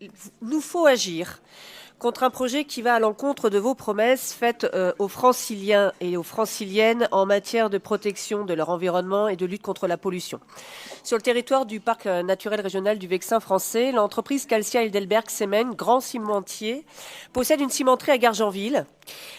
Il nous faut agir contre un projet qui va à l'encontre de vos promesses faites aux Franciliens et aux Franciliennes en matière de protection de leur environnement et de lutte contre la pollution. Sur le territoire du parc naturel régional du Vexin français, l'entreprise Calcia Heidelberg Semen, grand cimentier, possède une cimenterie à Gargenville,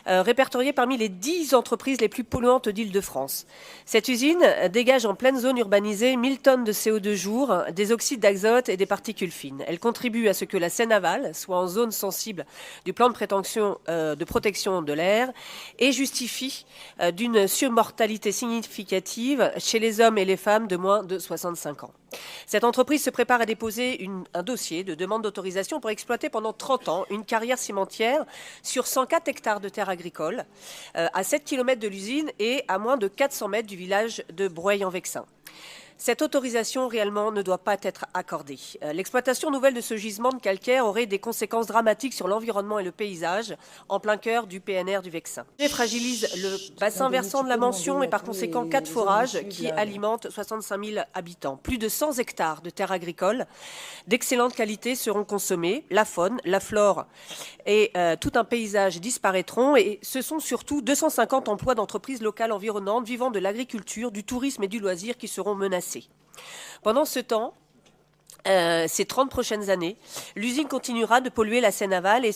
répertoriée parmi les 10 entreprises les plus polluantes d'Île-de-France. Cette usine dégage en pleine zone urbanisée 1000 tonnes de CO2 jour, des oxydes d'azote et des particules fines. Elle contribue à ce que la Seine-Aval soit en zone sensible du plan de protection de l'air et justifie d'une surmortalité significative chez les hommes et les femmes de moins de 65 ans. Cette entreprise se prépare à déposer un dossier de demande d'autorisation pour exploiter pendant 30 ans une carrière cimentière sur 104 hectares de terres agricoles, à 7 km de l'usine et à moins de 400 mètres du village de Broye-en-Vexin. Cette autorisation réellement ne doit pas être accordée. L'exploitation nouvelle de ce gisement de calcaire aurait des conséquences dramatiques sur l'environnement et le paysage, en plein cœur du PNR du Vexin. Elle fragilise le bassin versant de la Mention et par conséquent 4 forages qui alimentent 65 000 habitants. Plus de 100 hectares de terres agricoles d'excellente qualité seront consommés. La faune, la flore et tout un paysage disparaîtront. Et ce sont surtout 250 emplois d'entreprises locales environnantes vivant de l'agriculture, du tourisme et du loisir qui seront menacés. Pendant ce temps, ces 30 prochaines années, l'usine continuera de polluer la Seine-Aval. Et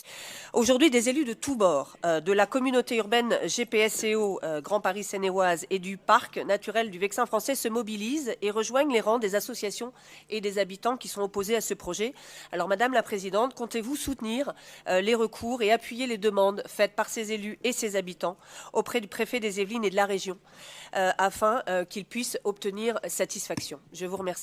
aujourd'hui, des élus de tous bords, de la communauté urbaine GPSEO Grand Paris Seine-et-Oise et du parc naturel du Vexin français se mobilisent et rejoignent les rangs des associations et des habitants qui sont opposés à ce projet. Alors, Madame la Présidente, comptez-vous soutenir les recours et appuyer les demandes faites par ces élus et ces habitants auprès du préfet des Yvelines et de la région afin qu'ils puissent obtenir satisfaction? Je vous remercie.